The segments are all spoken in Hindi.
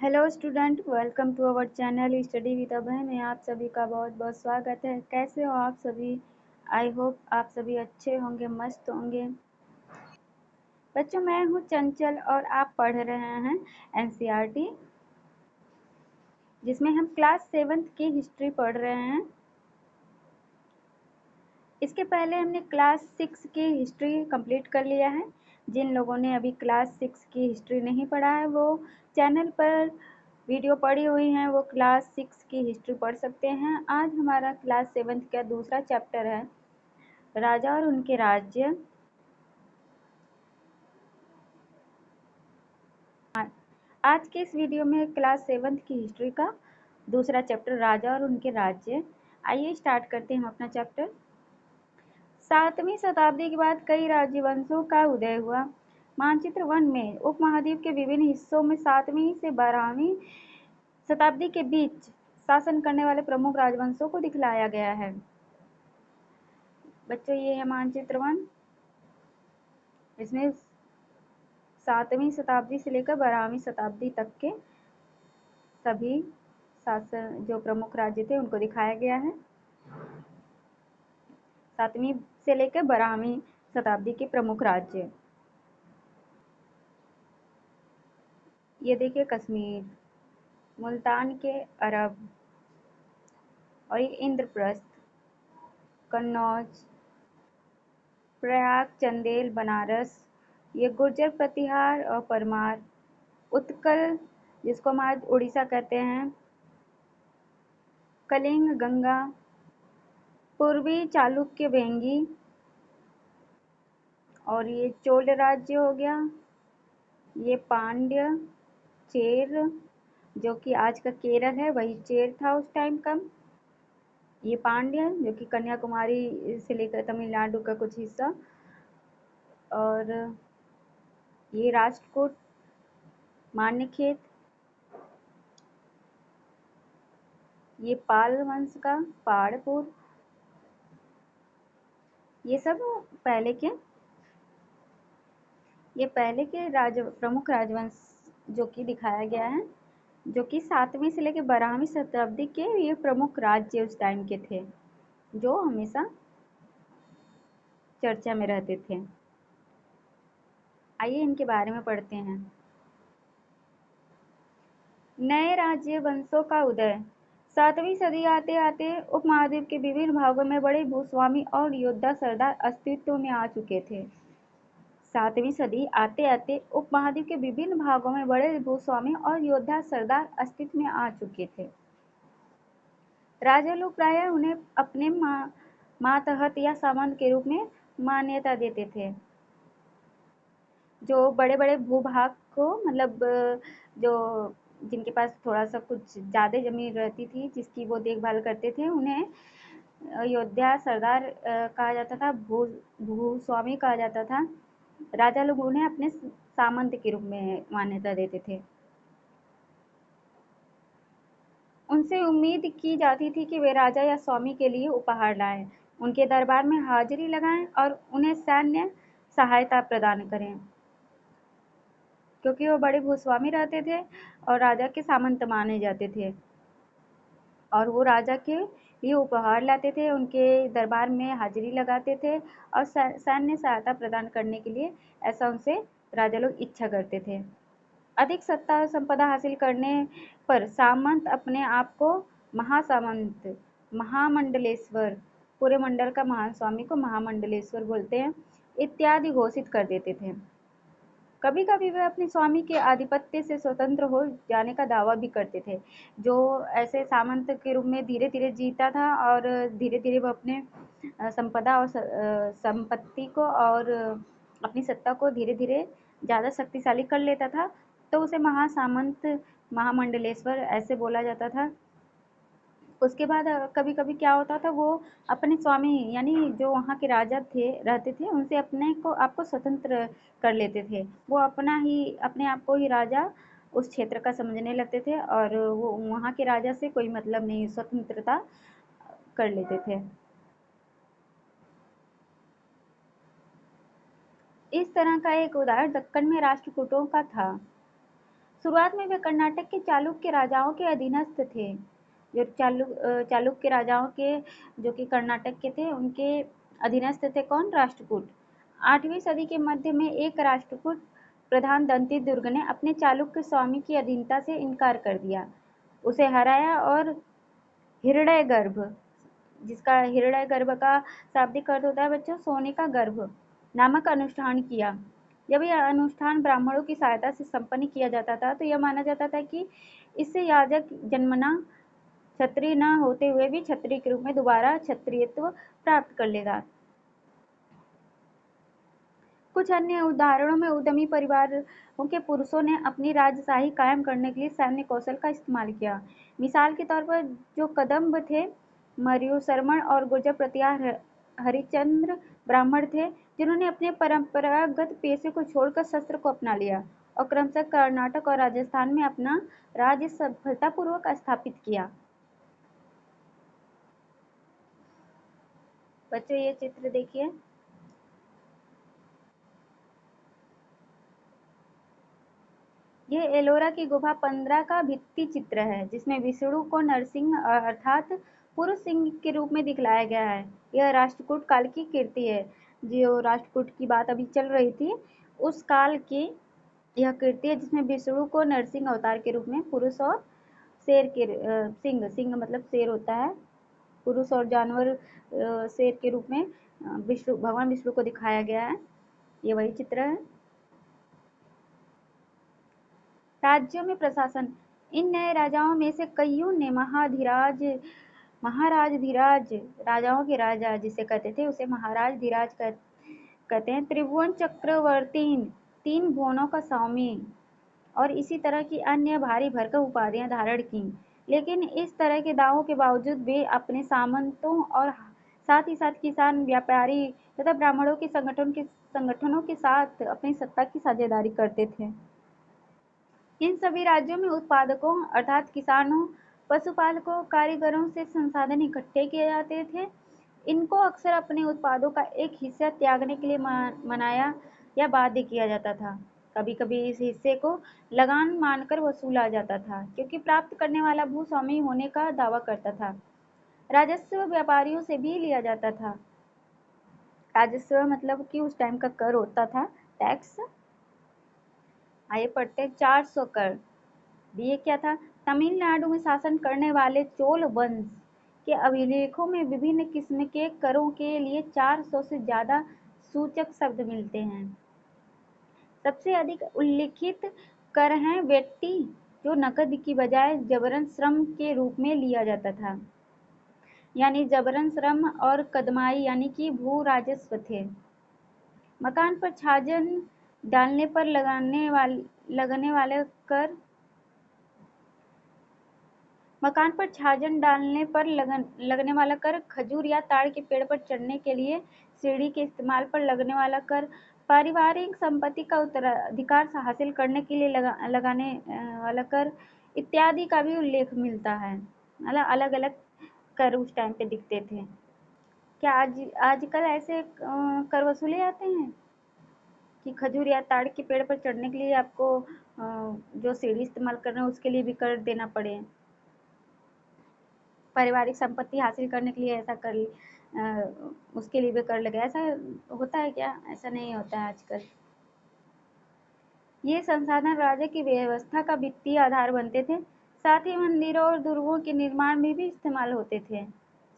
Hello student, welcome to our channel study with Abhay में आप सभी का बहुत बहुत स्वागत है। कैसे हो आप सभी? आई होप आप सभी अच्छे होंगे, मस्त होंगे। बच्चों, मैं हूँ चंचल और आप पढ़ रहे हैं एनसीईआरटी, जिसमें हम क्लास 7th की हिस्ट्री पढ़ रहे हैं। इसके पहले हमने क्लास 6 की हिस्ट्री कंप्लीट कर लिया है। जिन लोगों ने अभी क्लास 6 की हिस्ट्री नहीं पढ़ा है वो चैनल पर वीडियो पड़ी हुई हैं, वो क्लास 6 की हिस्ट्री पढ़ सकते हैं। आज हमारा क्लास 7th का दूसरा चैप्टर है राजा और उनके राज्य। आज के इस वीडियो में क्लास 7th की हिस्ट्री का दूसरा चैप्टर राजा और उनके राज्य। आइए स्टार्ट करते हैं हम अपना चैप्टर। 7वीं शताब्दी के बाद कई राज्यवंशों का उदय हुआ। मानचित्र 1 में उपमहाद्वीप के विभिन्न हिस्सों में 7वीं से 12वीं शताब्दी के बीच शासन करने वाले प्रमुख राजवंशों को दिखलाया गया है। बच्चों, ये है मानचित्र 1। इसमें 7वीं शताब्दी से लेकर 12वीं शताब्दी तक के सभी शासन जो प्रमुख राज्य थे उनको दिखाया गया है। 7वीं से लेकर 12वीं शताब्दी के प्रमुख राज्य। ये देखिए, कश्मीर, मुल्तान के अरब, और ये इंद्रप्रस्थ, कन्नौज, प्रयाग, चंदेल, बनारस, ये गुर्जर प्रतिहार और परमार, उत्कल जिसको हम आज उड़ीसा कहते हैं, कलिंग, गंगा, पूर्वी चालुक्य, वेंगी, और ये चोल राज्य हो गया, ये पांड्य, चेर जो कि आज का केरल है वही चेर था उस टाइम का, ये पांड्य जो कि कन्याकुमारी से लेकर तमिलनाडु का कुछ हिस्सा, और ये राष्ट्रकूट, मान्यखेत, ये पाल वंश का पहाड़पुर। ये सब पहले के प्रमुख राजवंश जो कि दिखाया गया है, जो कि 7वीं से लेकर 12वीं शताब्दी के ये प्रमुख राज्य उस टाइम के थे, जो हमेशा चर्चा में रहते थे। आइए इनके बारे में पढ़ते हैं। नए राज्य वंशों का उदय। 7वीं सदी आते आते उपमहाद्वीप के विभिन्न भागों में बड़े भूस्वामी और योद्धा सरदार अस्तित्व में आ चुके थे। 7वीं सदी आते आते उपमहाद्वीप के विभिन्न भागों में बड़े भूस्वामी और योद्धा सरदार अस्तित्व में आ चुके थे। राजा लोग प्रायः उन्हें अपने मातहत या सामंत के रूप में मान्यता देते थे, जो बड़े बड़े भूभाग को, मतलब जो जिनके पास थोड़ा सा कुछ ज़्यादा जमीन रहती थी, जिसकी वो देखभाल करते थे, उन्हें योद्धा सरदार कहा जाता था, भूस्वामी कहा जाता था। राजा लोग उन्हें अपने सामंत के रूप में मान्यता देते थे। उनसे उम्मीद की जाती थी कि वे राजा या स्वामी के लिए उपहार लाएं, उनके दरबार में हाजिरी लगाएं और उन्हें सैन्य सहायता प्रदान करें, क्योंकि वो बड़े भूस्वामी रहते थे और राजा के सामंत माने जाते थे, और वो राजा के लिए उपहार लाते थे, उनके दरबार में हाजिरी लगाते थे और सैन्य सहायता प्रदान करने के लिए ऐसा उनसे राजा लोग इच्छा करते थे। अधिक सत्ता और संपदा हासिल करने पर सामंत अपने आप को महासामंत, महामंडलेश्वर, पूरे मंडल का महान स्वामी को महामंडलेश्वर बोलते हैं, इत्यादि घोषित कर देते थे। कभी कभी वे अपने स्वामी के आधिपत्य से स्वतंत्र हो जाने का दावा भी करते थे। जो ऐसे सामंत के रूप में धीरे धीरे जीता था और धीरे धीरे वो अपने संपदा और संपत्ति को और अपनी सत्ता को धीरे धीरे ज़्यादा शक्तिशाली कर लेता था, तो उसे महासामंत, महामंडलेश्वर ऐसे बोला जाता था। उसके बाद कभी कभी क्या होता था, वो अपने स्वामी यानी जो वहाँ के राजा थे रहते थे, उनसे अपने को आपको स्वतंत्र कर लेते थे। वो अपने आप को ही राजा उस क्षेत्र का समझने लगते थे और वो वहाँ के राजा से कोई मतलब नहीं, स्वतंत्रता कर लेते थे। इस तरह का एक उदाहरण दक्कन में राष्ट्रकूटों का था। शुरुआत में वे कर्नाटक के चालुक्य राजाओं के अधीनस्थ थे। जो चालुक्य राजाओं के, जो कि कर्नाटक के थे, उनके अधीनस्थ थे कौन? राष्ट्रकूट। 8वीं सदी के मध्य में एक राष्ट्रकूट प्रधान दंती दुर्ग ने अपने चालुक्य स्वामी की अधीनता से इनकार कर दिया, उसे हराया और हिरण्यगर्भ, जिसका हिरण्यगर्भ का शाब्दिक अर्थ होता है बच्चों सोने का गर्भ, नामक अनुष्ठान किया। जब यह अनुष्ठान ब्राह्मणों की सहायता से संपन्न किया जाता था तो यह माना जाता था कि इससे याजक जन्मना क्षत्रिय न होते हुए भी क्षत्रिय के रूप में दोबारा क्षत्रियत्व प्राप्त कर लेगा। कुछ अन्य उदाहरणों में उद्यमी परिवारों के पुरुषों ने अपनी राजशाही कायम करने के लिए सैन्य कौशल का इस्तेमाल किया। मिसाल के तौर पर जो कदम्ब थे, मर्यु शर्मण और गुर्जर प्रतिहार हरिश्चंद्र ब्राह्मण थे, जिन्होंने अपने परंपरागत पेशे को छोड़कर शस्त्र को अपना लिया और क्रमशः कर्नाटक और राजस्थान में अपना राज्य सफलतापूर्वक स्थापित किया। बच्चों ये चित्र देखिए, यह एलोरा की गुफा 15 का भित्ति चित्र है, जिसमें विष्णु को नरसिंह अर्थात पुरुष सिंह के रूप में दिखलाया गया है। यह राष्ट्रकूट काल की कीर्ति है। जो राष्ट्रकूट की बात अभी चल रही थी, उस काल की यह कीर्ति है, जिसमें विष्णु को नरसिंह अवतार के रूप में पुरुष और शेर के सिंह मतलब शेर होता है, पुरुष और जानवर शेर के रूप में भगवान विष्णु को दिखाया गया है। ये वही चित्र है। राज्यों में प्रशासन। इन नए राजाओं में से कईयों ने महाराजधिराज राजाओं के राजा जिसे कहते थे, उसे महाराजधिराज कहते हैं। त्रिभुवन चक्रवर्ती, 3 भुवनों का स्वामी और इसी तरह की अन्य भारी भरकम उपाधियां धारण की। लेकिन इस तरह के दावों के बावजूद वे अपने सामंतों और साथ ही साथ किसान, व्यापारी तथा ब्राह्मणों के संगठनों के साथ अपनी सत्ता की साझेदारी करते थे। इन सभी राज्यों में उत्पादकों अर्थात किसानों, पशुपालकों, कारीगरों से संसाधन इकट्ठे किए जाते थे। इनको अक्सर अपने उत्पादों का एक हिस्सा त्यागने के लिए मनाया या बाध्य किया जाता था। कभी-कभी इस हिस्से को लगान मानकर वसूला जाता था, क्योंकि प्राप्त करने वाला भूस्वामी होने का दावा करता था। राजस्व व्यापारियों से भी लिया जाता था। राजस्व मतलब कि उस टाइम का कर होता था, टैक्स। आइए पढ़ते हैं 400 कर। ये क्या था? तमिलनाडु में शासन करने वाले चोल वंश के अभिलेखों में विभिन्न किस्म के करों के लिए 400 से ज्यादा सूचक शब्द मिलते हैं। सबसे अधिक उल्लिखित कर हैं वेट्टी, जो नकद की बजाय जबरन श्रम के रूप में लिया जाता था, यानी जबरन श्रम, और कदमाई यानी कि भू राजस्व थे। मकान पर छाजन डालने पर लगने वाले कर, मकान पर छाजन डालने पर लगने वाला कर, खजूर या ताड़ के पेड़ पर चढ़ने के लिए सीढ़ी के इस्तेमाल पर लगने वाला कर, पारिवारिक संपत्ति का उत्तराधिकार हासिल करने के लिए लगाने वाला कर इत्यादि का भी उल्लेख मिलता है। मतलब अलग अलग कर उस टाइम पे दिखते थे। क्या आजकल ऐसे कर वसूले जाते हैं कि खजूर या ताड़ के पेड़ पर चढ़ने के लिए आपको जो सीढ़ी इस्तेमाल कर रहे हैं उसके लिए भी कर देना पड़े, पारिवारिक संपत्ति हासिल करने के लिए ऐसा कर उसके लिए भी कर लगे? ऐसा होता है क्या? ऐसा नहीं होता है आजकल। ये संसाधन राज्य की व्यवस्था का वित्तीय आधार बनते थे, साथ ही मंदिरों और दुर्गों के निर्माण में भी इस्तेमाल होते थे।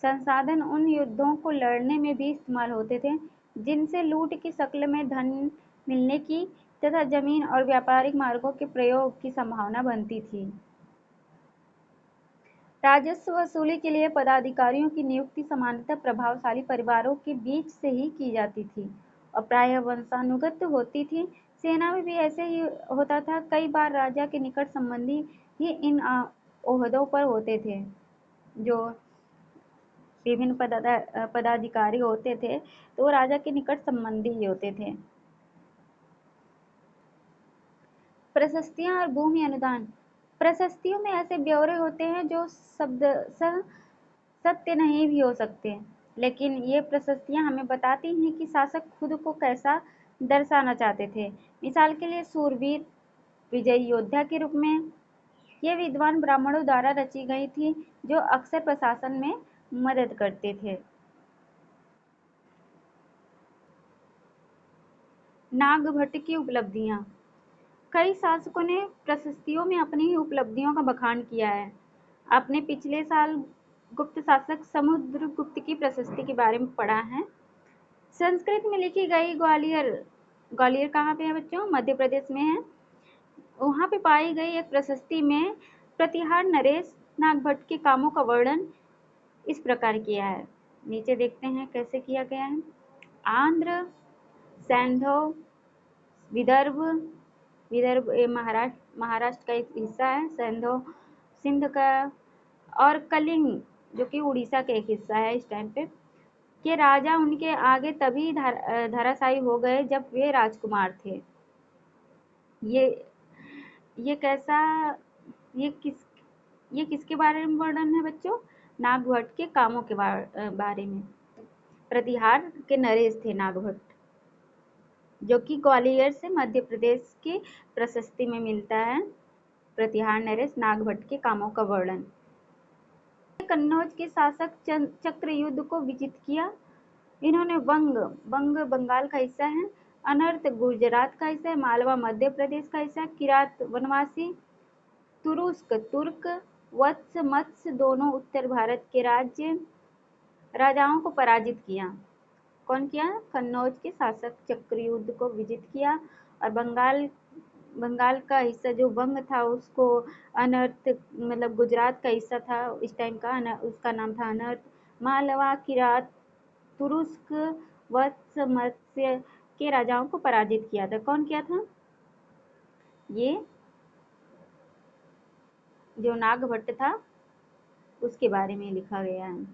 संसाधन उन युद्धों को लड़ने में भी इस्तेमाल होते थे जिनसे लूट की शक्ल में धन मिलने की तथा जमीन और व्यापारिक मार्गों के प्रयोग की संभावना बनती थी। राजस्व वसूली के लिए पदाधिकारियों की नियुक्ति सामान्यतः प्रभावशाली परिवारों के बीच से ही की जाती थी और प्रायः वंशानुगत होती थी। सेना में भी ऐसे ही होता था। कई बार राजा के निकट संबंधी ही इन ओहदों पर होते थे। जो विभिन्न पदाधिकारी होते थे तो वो राजा के निकट संबंधी ही होते थे। प्रशस्तियां और भूमि अनुदान। प्रशस्तियों में ऐसे ब्यौरे होते हैं जो शब्दशः सत्य नहीं भी हो सकते, लेकिन ये प्रशस्तियां हमें बताती हैं कि शासक खुद को कैसा दर्शाना चाहते थे। मिसाल के लिए सूरवीर विजयी योद्धा के रूप में। ये विद्वान ब्राह्मणों द्वारा रची गई थी, जो अक्सर प्रशासन में मदद करते थे। नागभट्ट की उपलब्धियां। कई शासकों ने प्रशस्तियों में अपनी उपलब्धियों का बखान किया है। आपने पिछले साल गुप्त शासक समुद्रगुप्त की प्रशस्ति के बारे में पढ़ा है। संस्कृत में लिखी गई ग्वालियर, ग्वालियर कहाँ पे है बच्चों? मध्य प्रदेश में है। वहाँ पे पाई गई एक प्रशस्ति में प्रतिहार नरेश नागभट्ट के कामों का वर्णन इस प्रकार किया है। नीचे देखते हैं कैसे किया गया है। आंध्र, सैंधव, विदर्भ, विदर्भ महाराष्ट्र का एक हिस्सा है, सैंधव सिंध का, और कलिंग जो कि उड़ीसा का एक हिस्सा है इस टाइम पे, के राजा उनके आगे तभी धराशायी हो गए जब वे राजकुमार थे। ये ये कैसा, ये किस ये किसके बारे में वर्णन है बच्चों? नागभट्ट के कामों के बारे में। प्रतिहार के नरेश थे नागभट्ट, जो कि ग्वालियर से मध्य प्रदेश की प्रशस्ति में मिलता है। प्रतिहार नरेश नागभट्ट के कामों का वर्णन। कन्नौज के शासक चक्रयुद्ध को विजित किया। इन्होंने बंग बंगाल का हिस्सा है, अनर्त गुजरात का हिस्सा है, मालवा मध्य प्रदेश का हिस्सा है, किरात वनवासी, तुरुस्क तुर्क, वत्स मत्स्य दोनों उत्तर भारत के राज्य राजाओं को पराजित किया। कौन किया? कन्नौज के शासक चक्रयुद्ध को विजित किया, और बंगाल का हिस्सा जो बंग था उसको अनर्त, मतलब गुजरात का हिस्सा था इस टाइम का, उसका नाम था अनर्त, मालवा, किरात, तुरुस्क, वत्स मत्स्य के राजाओं को पराजित किया था। कौन किया था? ये जो नागभट्ट था उसके बारे में लिखा गया है।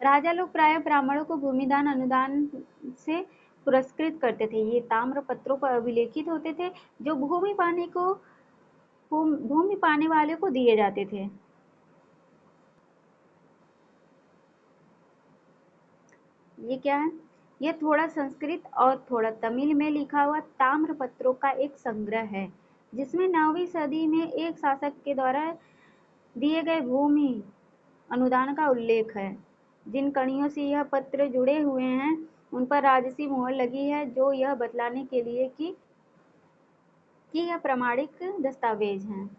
राजा लोग प्राय ब्राह्मणों को भूमिदान अनुदान से पुरस्कृत करते थे। ये ताम्र पत्रों पर अभिलेखित होते थे, जो भूमि पाने वाले को दिए जाते थे। ये क्या है? ये थोड़ा संस्कृत और थोड़ा तमिल में लिखा हुआ ताम्र पत्रों का एक संग्रह है, जिसमें 9वीं सदी में एक शासक के द्वारा दिए गए भूमि अनुदान का उल्लेख है। जिन कड़ियों से यह पत्र जुड़े हुए हैं उन पर राजसी मोहर लगी है, जो यह बतलाने के लिए कि यह प्रमाणिक दस्तावेज हैं।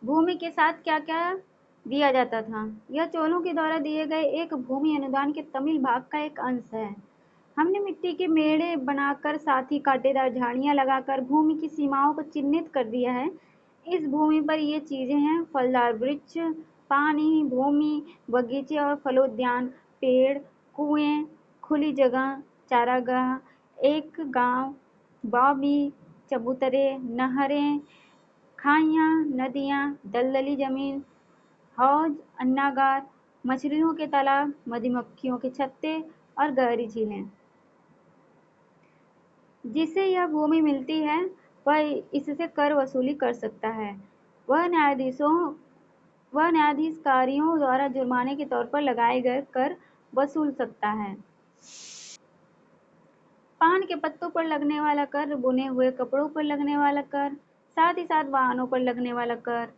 भूमि के साथ क्या क्या दिया जाता था? यह चोलों के द्वारा दिए गए एक भूमि अनुदान के तमिल भाग का एक अंश है। हमने मिट्टी के मेढ़े बनाकर, साथ ही कांटेदार झाड़ियां लगाकर भूमि की सीमाओं को चिन्हित कर दिया है। इस भूमि पर ये चीजें हैं: फलदार वृक्ष, पानी, भूमि, बगीचे और फलोद्यान, पेड़, कुएं, खुली जगह, चारागाह, एक गांव, बावी, चबूतरे, नहरें, खाइयाँ, नदियाँ, दलदली जमीन, हौज, अन्नागार, मछलियों के तालाब, मधुमक्खियों के छत्ते और गहरी झीलें। जिसे यह भूमि मिलती है वह इससे कर वसूली कर सकता है। वह न्यायाधीशकारियों द्वारा जुर्माने के तौर पर लगाए गए कर वसूल सकता है। पान के पत्तों पर लगने वाला कर, बुने हुए कपड़ों पर लगने वाला कर, साथ ही साथ वाहनों पर लगने वाला कर,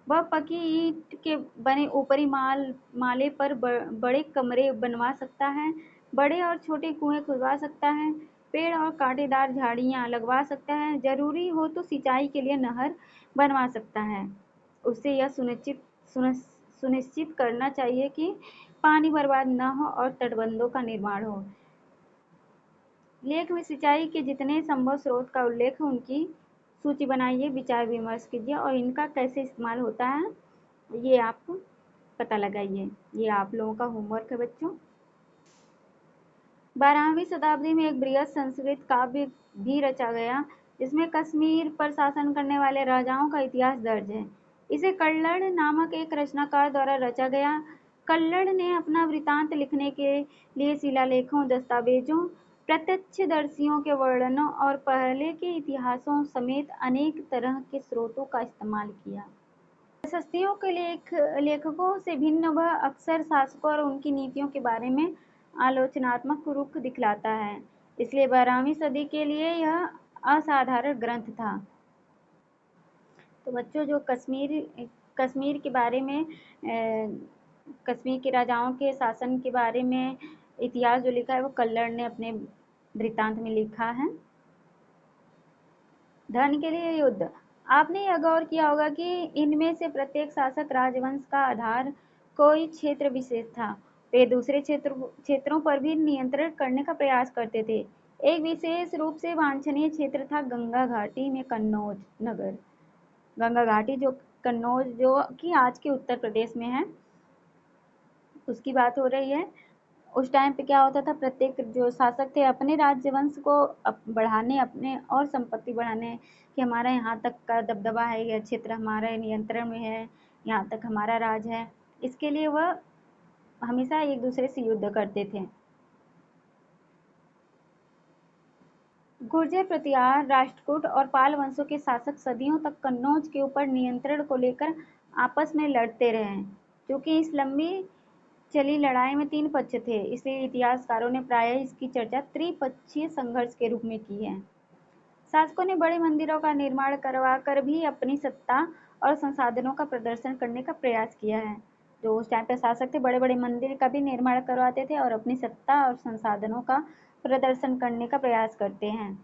वह पकी ईंट के बने ऊपरी माले पर बड़े कमरे बनवा सकता है, बड़े और छोटे कुएं खुदवा सकता है, पेड़ और कांटेदार झाड़ियां लगवा सकता है, जरूरी हो तो सिंचाई के लिए नहर बनवा सकता है। उसे यह सुनिश्चित करना चाहिए कि पानी बर्बाद न हो और तटबंधों का निर्माण हो। लेख में सिंचाई के जितने संभव स्रोत का उल्लेख है उनकी सूची बनाइए, विचार विमर्श कीजिए और इनका कैसे इस्तेमाल होता है ये आप पता लगाइए। ये आप लोगों का होमवर्क है बच्चों। 12वीं शताब्दी में एक बृहद संस्कृत काव्य भी रचा गया, जिसमें कश्मीर पर शासन करने वाले राजाओं का इतिहास दर्ज है। इसे कल्लड़ नामक एक रचनाकार द्वारा रचा गया। कल्लड़ ने अपना वृत्तांत लिखने के लिए शिलालेखों, दस्तावेजों, प्रत्यक्षदर्शियों के वर्णनों और पहले के इतिहासों समेत अनेक तरह के स्रोतों का इस्तेमाल किया। प्रशस्तियों के लेखकों से भिन्न वह अक्सर शासकों और उनकी नीतियों के बारे में आलोचनात्मक रुख दिखलाता है, इसलिए 12वीं सदी के लिए यह असाधारण ग्रंथ था। तो बच्चों, जो कश्मीर के बारे में कश्मीर के राजाओं के शासन के बारे में इतिहास जो लिखा है वो कल्लड़ ने अपने वृत्तांत में लिखा है। धन के लिए युद्ध। आपने यह गौर किया होगा कि इनमें से प्रत्येक शासक राजवंश का आधार कोई क्षेत्र विशेष था। वे दूसरे क्षेत्रों पर भी नियंत्रण करने का प्रयास करते थे। एक विशेष रूप से वांछनीय क्षेत्र था गंगा घाटी में कन्नौज नगर। गंगा घाटी जो कन्नौज जो कि आज के उत्तर प्रदेश में है, उसकी बात हो रही है। उस टाइम पे क्या होता था, प्रत्येक जो शासक थे अपने राज्यवंश को बढ़ाने, अपने और संपत्ति बढ़ाने, कि हमारा यहाँ तक का दबदबा है, यह क्षेत्र हमारे नियंत्रण में है, यहाँ तक हमारा राज है, इसके लिए वह हमेशा एक दूसरे से युद्ध करते थे। गुर्जर, प्रतिहार, राष्ट्रकूट और पाल वंशों के शासक सदियों तक कन्नौज के ऊपर नियंत्रण को लेकर आपस में लड़ते रहे। क्योंकि इस लंबी चली लड़ाई में 3 पक्ष थे, इसलिए इतिहासकारों ने प्रायः इसकी चर्चा त्रिपक्षीय संघर्ष के रूप में की है। शासकों ने बड़े मंदिरों का निर्माण करवा कर भी अपनी सत्ता और संसाधनों का प्रदर्शन करने का प्रयास किया है। जो उस टाइम पे शासक थे, बड़े बड़े मंदिर का भी निर्माण करवाते थे और अपनी सत्ता और संसाधनों का प्रदर्शन करने का प्रयास करते हैं।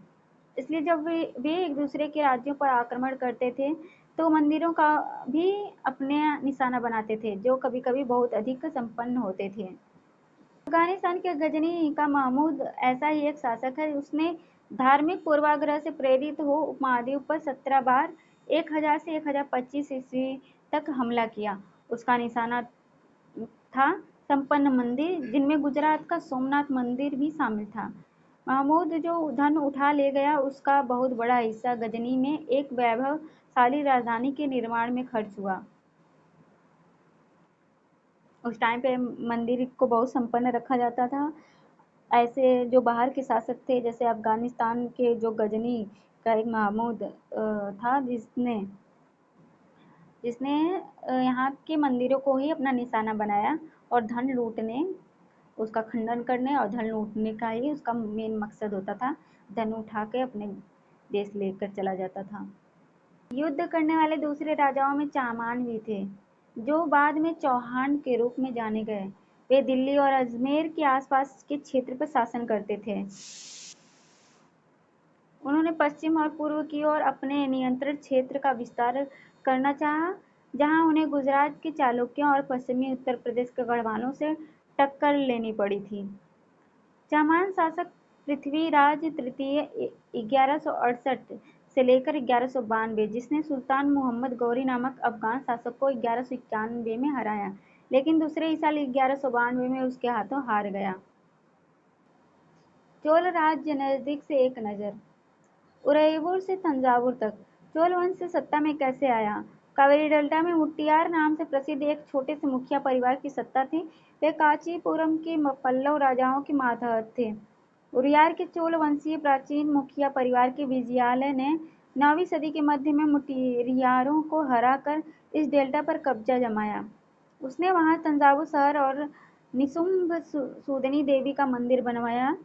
इसलिए जब वे एक दूसरे के राज्यों पर आक्रमण करते थे तो मंदिरों का भी अपने निशाना बनाते थे, जो कभी कभी बहुत अधिक संपन्न होते थे। अफगानिस्तान के गजनी का महमूद ऐसा ही एक शासक है। उसने धार्मिक पूर्वाग्रह से प्रेरित हो उपमहाद्वीप पर 17 बार 1000 से 1025 ईस्वी तक हमला किया। उसका निशाना था संपन्न मंदिर, जिनमें गुजरात का सोमनाथ मंदिर भी शामिल था। महमूद जो धन उठा ले गया, उसका बहुत बड़ा हिस्सा गजनी में एक वैभवशाली राजधानी के निर्माण में खर्च हुआ। उस टाइम पे मंदिर को बहुत संपन्न रखा जाता था। ऐसे जो बाहर के शासक थे, जैसे अफगानिस्तान के जो गजनी का एक महमूद था, जिसने जिसने यहाँ के मंदिरों को ही अपना निशाना बनाया और धन लूटने, उसका खंडन करने और धन लूटने का ही उसका मेन मकसद होता था। धन उठा के अपने देश लेकर चला जाता था। युद्ध करने वाले दूसरे राजाओं में चामान भी थे, जो बाद में चौहान के रूप में जाने गए। वे दिल्ली और अजमेर के आसपास के क्षेत्र पर शासन करते थे। उन्होंने पश्चिम और पूर्व की ओर अपने नियंत्रण क्षेत्र का विस्तार करना चाहा, जहां उन्हें गुजरात के चालुक्यों और पश्चिमी उत्तर प्रदेश के गढ़वालों से टक्कर लेनी पड़ी थी। चामान शासक पृथ्वीराज तृतीय 1168 से लेकर 1192, जिसने सुल्तान मुहम्मद गौरी नामक अफगान शासक को 1191 में हराया, लेकिन दूसरे ही साल 1192 में उसके हाथों हार गया। चोल राज्य नजदीक से एक नज़र। उदयपुर से तंजावुर तक चोल वंश से सत्ता में कैसे आया? कावेरी डेल्टा में मुट्टियार नाम से प्रसिद्ध एक छोटे से मुखिया परिवार की सत्ता थी। वे कांचीपुरम के पल्लव राजाओं के मातहत थे। उरियार के चोल वंशीय प्राचीन मुखिया परिवार के विजयालय ने 9वीं सदी के मध्य में मुट्टियारों को हराकर इस डेल्टा पर कब्जा जमाया। उसने वहां तंजावुर शहर और निशुंभ सूदनी देवी का मंदिर बनवाया।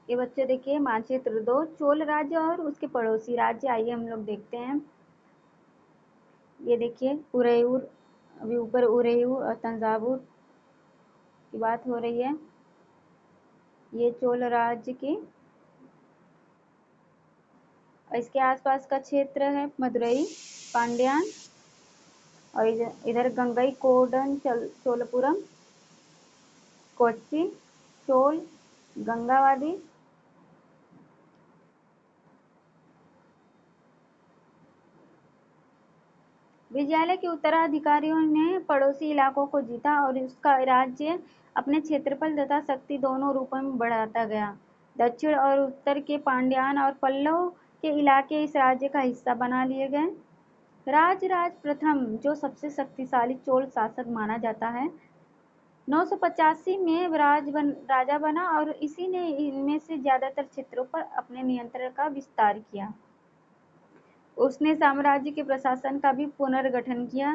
ये बच्चे देखिए मानचित्र 2, चोल राज्य और उसके पड़ोसी राज्य। आइए हम लोग देखते हैं। ये देखिए उरैयूर, अभी ऊपर उरैयूर और तंजावुर की बात हो रही है। ये चोल राज्य की, इसके आसपास का क्षेत्र है मदुरई, पांड्यान, और इधर गंगई कोडन चोलपुरम, कोच्चि, चोल, गंगावादी। विजयालय के उत्तराधिकारियों ने पड़ोसी इलाकों को जीता और उसका राज्य अपने क्षेत्रफल तथा शक्ति दोनों रूपों में बढ़ाता गया। दक्षिण और उत्तर के पांड्यान और पल्लव के इलाके इस राज्य का हिस्सा बना लिए गए। राजराज प्रथम, जो सबसे शक्तिशाली चोल शासक माना जाता है, 985 में राजा बना और इसी ने इनमें से ज्यादातर क्षेत्रों पर अपने नियंत्रण का विस्तार किया। उसने साम्राज्य के प्रशासन का भी पुनर्गठन किया।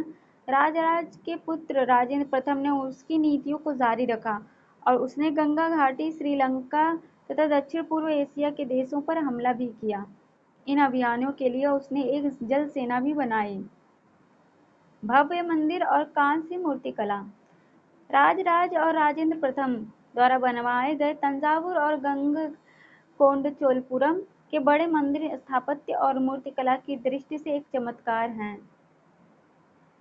राजराज के पुत्र राजेंद्र प्रथम ने उसकी नीतियों को जारी रखा और उसने गंगा घाटी, श्रीलंका तथा दक्षिण पूर्व एशिया के देशों पर हमला भी किया। इन अभियानों के लिए उसने एक जल सेना भी बनाई। भव्य मंदिर और कांस्य मूर्तिकला। राजराज और राजेंद्र प्रथम द्वारा बनवाए गए तंजावुर और गंगकोंडचोलपुरम के बड़े मंदिर स्थापत्य और मूर्तिकला की दृष्टि से एक चमत्कार हैं।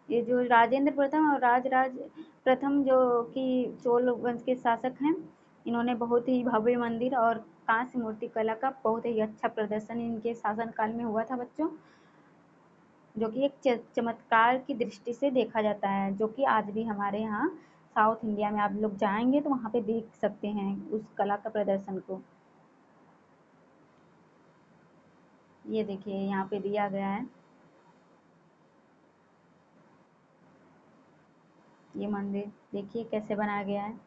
ये जो राजेंद्र प्रथम और राजराज प्रथम जो कि चोल वंश के शासक हैं, इन्होंने बहुत ही भव्य मंदिर और कांस्य मूर्तिकला का बहुत ही अच्छा प्रदर्शन इनके शासनकाल में हुआ था बच्चों, जो कि एक चमत्कार की दृष्टि से देखा जाता है, जो कि आज भी हमारे यहाँ साउथ इंडिया में आप लोग जाएंगे तो वहाँ पे देख सकते हैं उस कला का प्रदर्शन को। ये देखिए यहाँ पे दिया गया है, ये मंदिर देखिए कैसे बनाया गया है।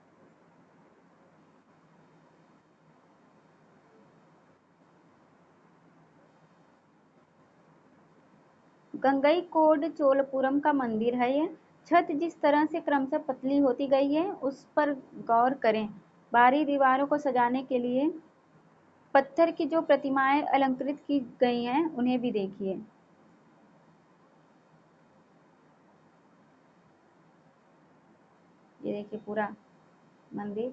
गंगईकोंड चोलपुरम का मंदिर है ये। छत जिस तरह से क्रमशः पतली होती गई है उस पर गौर करें। बाहरी दीवारों को सजाने के लिए पत्थर की जो प्रतिमाएं अलंकृत की गई हैं उन्हें भी देखिए। ये देखिए पूरा मंदिर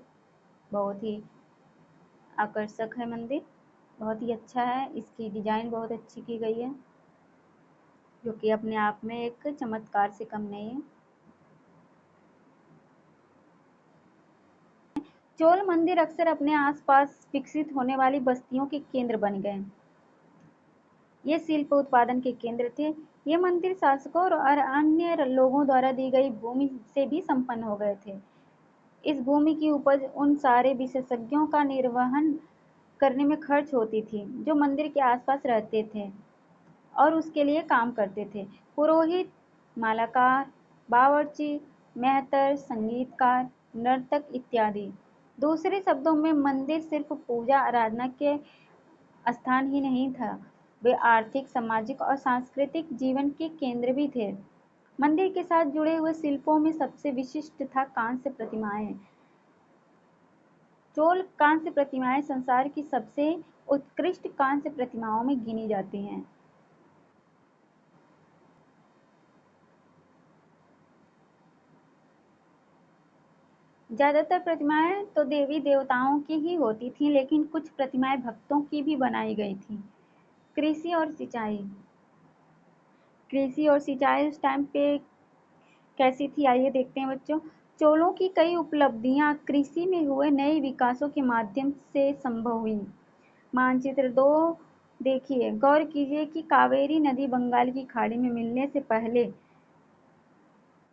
बहुत ही आकर्षक है। मंदिर बहुत ही अच्छा है, इसकी डिजाइन बहुत अच्छी की गई है, जो कि अपने आप में एक चमत्कार से कम नहीं है। चोल मंदिर अक्सर अपने आसपास विकसित होने वाली बस्तियों के केंद्र बन गए। ये शिल्प उत्पादन के केंद्र थे। ये मंदिर शासकों और अन्य लोगों द्वारा दी गई भूमि से भी संपन्न हो गए थे। इस भूमि की उपज उन सारे विशेषज्ञों का निर्वहन करने में खर्च होती थी जो मंदिर के आसपास रहते थे और उसके लिए काम करते थे। पुरोहित, मालाकार, बावर्ची, मेहतर, संगीतकार, नर्तक इत्यादि। दूसरे शब्दों में मंदिर सिर्फ पूजा आराधना के स्थान ही नहीं था, वे आर्थिक, सामाजिक और सांस्कृतिक जीवन के केंद्र भी थे। मंदिर के साथ जुड़े हुए शिल्पों में सबसे विशिष्ट था कांस्य प्रतिमाएं। चोल कांस्य प्रतिमाएं संसार की सबसे उत्कृष्ट कांस्य प्रतिमाओं में गिनी जाती हैं। ज्यादातर प्रतिमाएं तो देवी देवताओं की ही होती थीं, लेकिन कुछ प्रतिमाएं भक्तों की भी बनाई गई थीं। कृषि और सिंचाई। कृषि और सिंचाई उस टाइम पे कैसी थी, आइए देखते हैं बच्चों। चोलों की कई उपलब्धियां कृषि में हुए नए विकासों के माध्यम से संभव हुई। मानचित्र 2 देखिए, गौर कीजिए कि कावेरी नदी बंगाल की खाड़ी में मिलने से पहले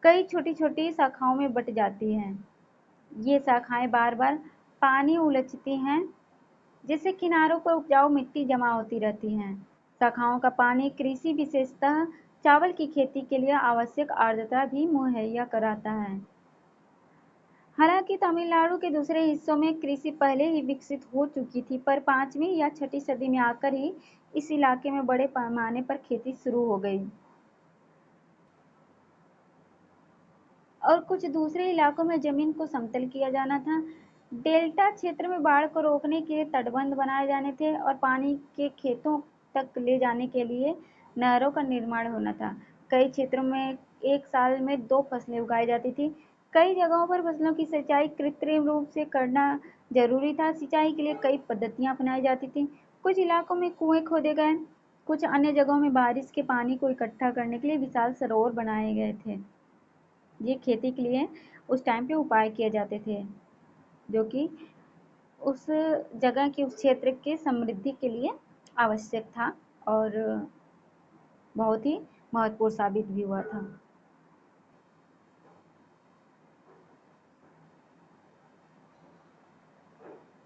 कई छोटी छोटी शाखाओं में बट जाती हैं। ये शाखाएं बार बार पानी उलचती हैं, जिससे किनारों पर उपजाऊ मिट्टी जमा होती रहती हैं। शाखाओं का पानी कृषि, विशेषतः चावल की खेती के लिए आवश्यक आर्द्रता भी मुहैया कराता है। हालांकि तमिलनाडु के दूसरे हिस्सों में कृषि पहले ही विकसित हो चुकी थी, पर 5वीं या 6वीं सदी में आकर ही इस इलाके में बड़े पैमाने पर खेती शुरू हो गई और कुछ दूसरे इलाकों में जमीन को समतल किया जाना था। डेल्टा क्षेत्र में बाढ़ को रोकने के लिए तटबंध बनाए जाने थे और पानी के खेतों तक ले जाने के लिए नहरों का निर्माण होना था। कई क्षेत्रों में एक साल में 2 फसलें उगाई जाती थी। कई जगहों पर फसलों की सिंचाई कृत्रिम रूप से करना जरूरी था। सिंचाई के लिए कई पद्धतियां अपनाई जाती थी। कुछ इलाकों में कुएं खोदे गए, कुछ अन्य जगहों में बारिश के पानी को इकट्ठा करने के लिए विशाल सरोवर बनाए गए थे। ये खेती के लिए उस टाइम पे उपाय किए जाते थे, जो कि उस जगह के, उस क्षेत्र के समृद्धि के लिए आवश्यक था और बहुत ही महत्वपूर्ण साबित भी हुआ था।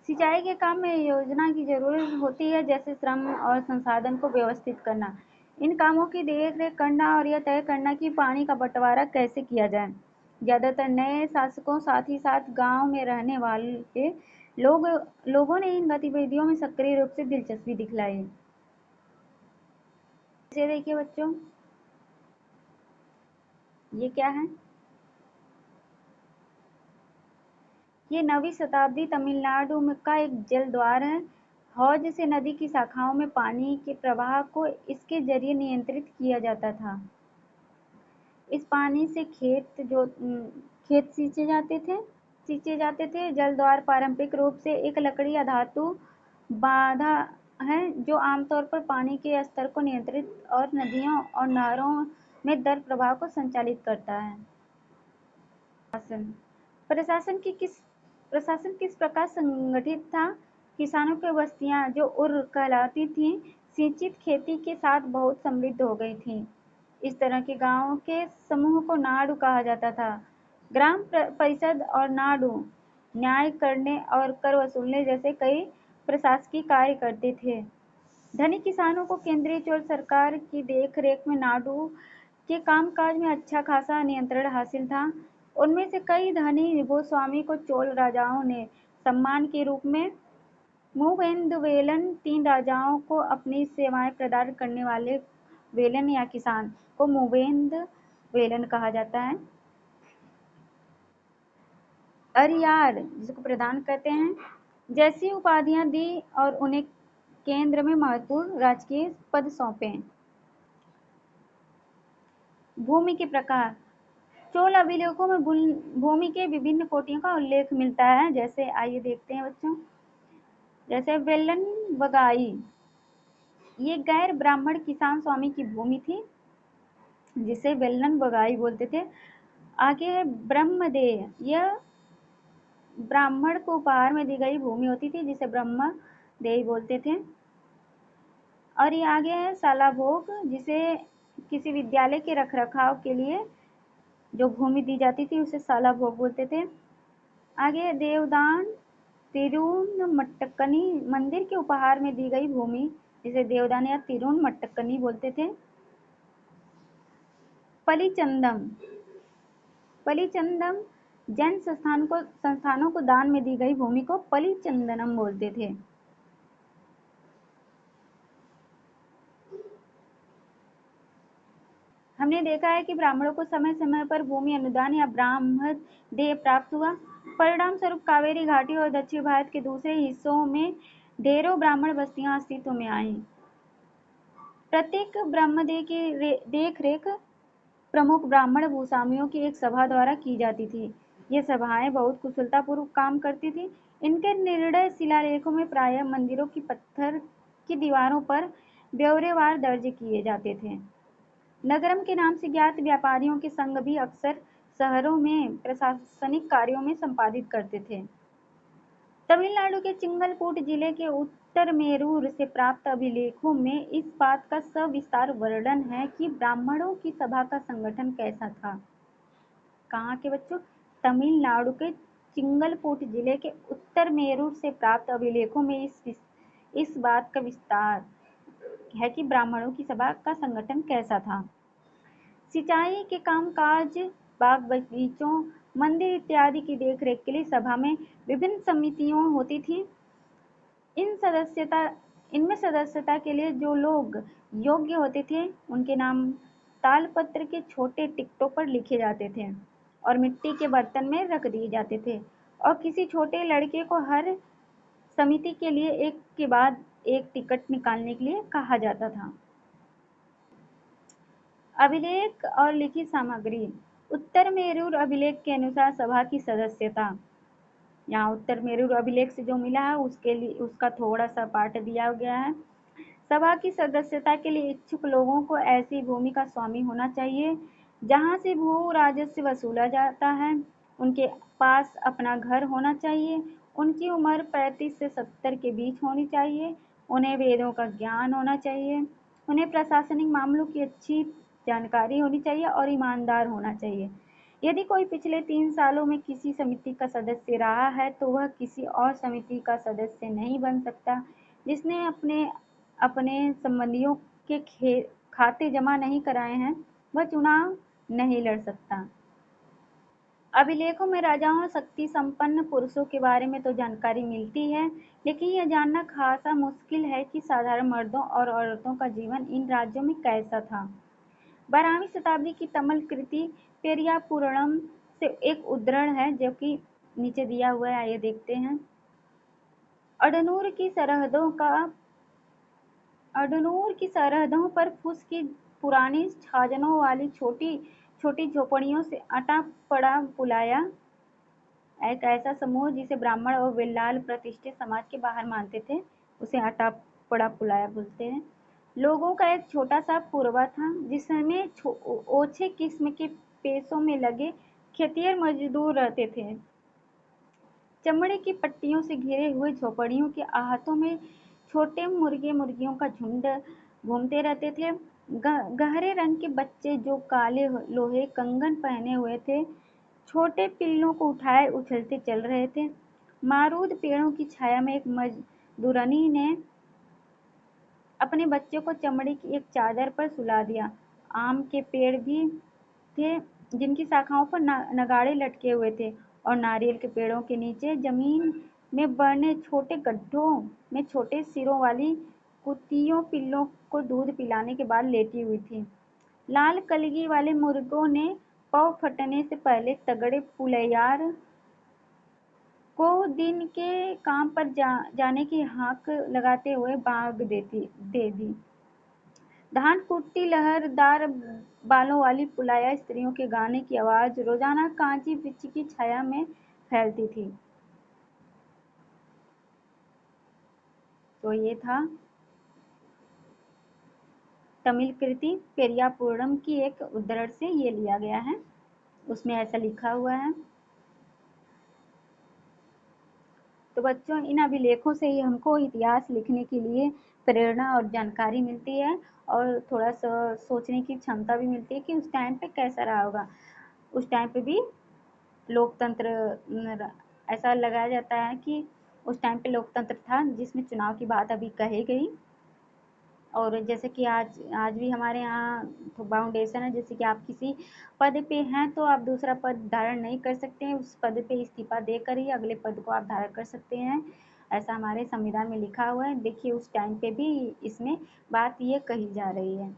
सिंचाई के काम में योजना की जरूरत होती है, जैसे श्रम और संसाधन को व्यवस्थित करना, इन कामों की देख रेख करना और यह तय करना कि पानी का बंटवारा कैसे किया जाए। ज्यादातर नए शासकों, साथ ही साथ गांव में रहने वाले लोगों ने इन गतिविधियों में सक्रिय रूप से दिलचस्पी दिखलाई। इसे देखिए बच्चों, ये क्या है? ये 9वीं शताब्दी तमिलनाडु में का एक जल द्वार है। हौज से नदी की शाखाओं में पानी के प्रवाह को इसके जरिए नियंत्रित किया जाता था। इस पानी से खेत सींचे जाते थे। जल द्वार पारंपरिक रूप से एक लकड़ी या धातु बाधा है जो आमतौर पर पानी के स्तर को नियंत्रित और नदियों और नहरों में दर प्रवाह को संचालित करता है। शासन प्रशासन किस प्रकार संगठित था? किसानों की बस्तियां जो उर कहलाती थीं, सिंचित खेती के साथ बहुत समृद्ध हो गई थीं। इस तरह के गांवों के समूह को नाडु कहा जाता था। ग्राम परिषद और नाडु न्याय करने और कर वसूलने जैसे कई प्रशासकीय कार्य करते थे। धनी किसानों को केंद्रीय चोल सरकार की देख-रेख में नाडु के कामकाज में अच्छा खासा नियंत्रण हासिल था। उनमें से कई धनी भूस्वामी को चोल राजाओं ने सम्मान के रूप में मूवेंदुवेलन, 3 राजाओं को अपनी सेवाएं प्रदान करने वाले वेलन या किसान को मूवेंदुवेलन कहा जाता है। अरियार, जिसको प्रदान करते हैं, जैसी उपाधियां दी और उन्हें केंद्र में महत्वपूर्ण राजकीय पद सौंपे। भूमि के प्रकार। चोल अभिलेखों में भूमि के विभिन्न कोटियों का उल्लेख मिलता है। जैसे आइए देखते हैं बच्चों, जैसे वेलन बगाई, ये गैर ब्राह्मण किसान स्वामी की भूमि थी जिसे वेलन बगाई बोलते थे। आगे है ब्रह्मदेय, यह ब्राह्मण को उपहार में दी गई भूमि होती थी जिसे ब्रह्मदेय बोलते थे। और ये आगे है सालाभोग, जिसे किसी विद्यालय के रखरखाव के लिए जो भूमि दी जाती थी उसे सालाभोग बोलते थे। आगे देवदान तिरुनमट्टकनी, मंदिर के उपहार में दी गई भूमि जिसे देवदान या तिरुनमट्टकनी बोलते थे। पलिचंदम जैन संस्थानों को दान में दी गई भूमि को पलिचंदनम बोलते थे। हमने देखा है कि ब्राह्मणों को समय समय पर भूमि अनुदान या ब्राह्मदेय प्राप्त हुआ। परिणाम स्वरूप कावेरी घाटी और दक्षिण भारत के दूसरे हिस्सों में ढेरों ब्राह्मण बस्तियां अस्तित्व में आईं। प्रत्येक ब्रह्मदेय की देख रेख प्रमुख ब्राह्मण भूस्वामियों की एक सभा द्वारा की जाती थी। ये सभाएं बहुत कुशलतापूर्वक काम करती थी। इनके निर्णय शिलालेखों में प्रायः मंदिरों की पत्थर की दीवारों पर ब्यौरेवार दर्ज किए जाते थे। नगरम के नाम से ज्ञात व्यापारियों के संघ भी अक्सर शहरों में प्रशासनिक कार्यों में संपादित करते थे। तमिलनाडु के चिंगलपूट जिले के उत्तरमेरूर से प्राप्त अभिलेखों में इस बात का सविस्तार वर्णन है कि ब्राह्मणों की सभा का संगठन कैसा था। कहाँ के बच्चों? तमिलनाडु के चिंगलपूट जिले के उत्तरमेरूर से प्राप्त अभिलेखों में इस बात का विस्तार है कि ब्राह्मणों की सभा का संगठन कैसा था। सिंचाई के कामकाज, बाग बगीचों, मंदिर इत्यादि की देखरेख के लिए सभा में विभिन्न समितियां होती थीं। इनमें सदस्यता के लिए जो लोग योग्य होते थे उनके नाम तालपत्र के छोटे टिकटों पर लिखे जाते थे और मिट्टी के बर्तन में रख दिए जाते थे और किसी छोटे लड़के को हर समिति के लिए एक के बाद एक टिकट निकालने के लिए कहा जाता था। अभिलेख और लिखित सामग्री। उत्तरमेरूर अभिलेख के अनुसार सभा की सदस्यता, यहाँ उत्तरमेरूर अभिलेख से जो मिला है उसका थोड़ा सा पाठ दिया गया है। सभा की सदस्यता के लिए इच्छुक लोगों को ऐसी भूमि का स्वामी होना चाहिए जहाँ से भू राजस्व वसूला जाता है। उनके पास अपना घर होना चाहिए। उनकी उम्र 35 से 70 के बीच होनी चाहिए। उन्हें वेदों का ज्ञान होना चाहिए। उन्हें प्रशासनिक मामलों की अच्छी जानकारी होनी चाहिए और ईमानदार होना चाहिए। यदि कोई पिछले 3 सालों में किसी समिति का सदस्य रहा है तो वह किसी और समिति का सदस्य नहीं बन सकता। जिसने अपने संबंधियों के खाते जमा नहीं कराए हैं वह चुनाव नहीं लड़ सकता। अभिलेखों में राजाओं शक्ति संपन्न पुरुषों के बारे में तो जानकारी मिलती है, लेकिन यह जानना खासा मुश्किल है कि साधारण मर्दों और औरतों का जीवन इन राज्यों में कैसा था। 12वीं शताब्दी की तमिल कृति पेरिया पुराणम से एक उद्धरण है जो कि नीचे दिया हुआ है, आइए देखते हैं। अडनूर की सरहदों पर फूस की पुरानी छाजनों वाली छोटी छोटी झोपड़ियों से अटा पड़ा पुलाया, एक ऐसा समूह जिसे ब्राह्मण और विल्लाल प्रतिष्ठित समाज के बाहर मानते थे, उसे अटा पड़ा पुलाया बोलते हैं। लोगों का एक छोटा सा पूर्वा था जिसमें ओछे किस्म के पेशों में लगे खेतिहर मजदूर रहते थे। चमड़े की पट्टियों से घिरे हुए झोपड़ियों के आहतों में छोटे मुर्गे मुर्गियों का झुंड घूमते रहते थे। गहरे रंग के बच्चे जो काले लोहे कंगन पहने हुए थे, छोटे पिल्लों को उठाए उछलते चल रहे थे। मारूद पेड़ों की छाया में एक मजदूरनी ने अपने बच्चों को चमड़े की एक चादर पर सुला दिया। आम के पेड़ भी थे जिनकी शाखाओं पर नगाड़े लटके हुए थे, और नारियल के पेड़ों के नीचे जमीन में बने छोटे गड्ढों में छोटे सिरों वाली कुतियों पिल्लों को दूध पिलाने के बाद लेटी हुई थी। लाल कलगी वाले मुर्गों ने पौ फटने से पहले तगड़े पुलैयार को दिन के काम पर जाने की हाँक लगाते हुए भाग दे दी। धान कुटती लहरदार बालों वाली पुलाया स्त्रियों के गाने की आवाज रोजाना कांची वृक्ष की छाया में फैलती थी। तो ये था तमिल कृति पेरिया पूर्णम की एक उद्धरण से ये लिया गया है, उसमें ऐसा लिखा हुआ है। तो बच्चों, इन अभिलेखों से ही हमको इतिहास लिखने के लिए प्रेरणा और जानकारी मिलती है, और थोड़ा सा सोचने की क्षमता भी मिलती है कि उस टाइम पे कैसा रहा होगा। उस टाइम पे भी लोकतंत्र, ऐसा लगाया जाता है कि उस टाइम पे लोकतंत्र था जिसमें चुनाव की बात अभी कही गई। और जैसे कि आज भी हमारे यहाँ तो बाउंडेशन है, जैसे कि आप किसी पद पे हैं तो आप दूसरा पद धारण नहीं कर सकते हैं, उस पद पे इस्तीफा देकर ही अगले पद को आप धारण कर सकते हैं, ऐसा हमारे संविधान में लिखा हुआ है। देखिए उस टाइम पे भी इसमें बात ये कही जा रही है।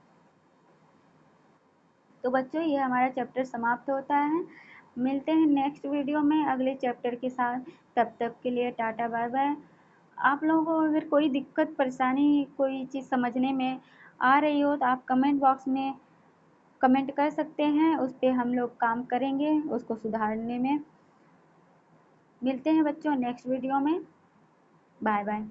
तो बच्चों, ये हमारा चैप्टर समाप्त होता है। मिलते हैं नेक्स्ट वीडियो में अगले चैप्टर के साथ। तब तक के लिए टाटा बाय बाय। आप लोगों को अगर कोई दिक्कत परेशानी कोई चीज़ समझने में आ रही हो तो आप कमेंट बॉक्स में कमेंट कर सकते हैं, उस पर हम लोग काम करेंगे उसको सुधारने में। मिलते हैं बच्चों नेक्स्ट वीडियो में। Bye bye.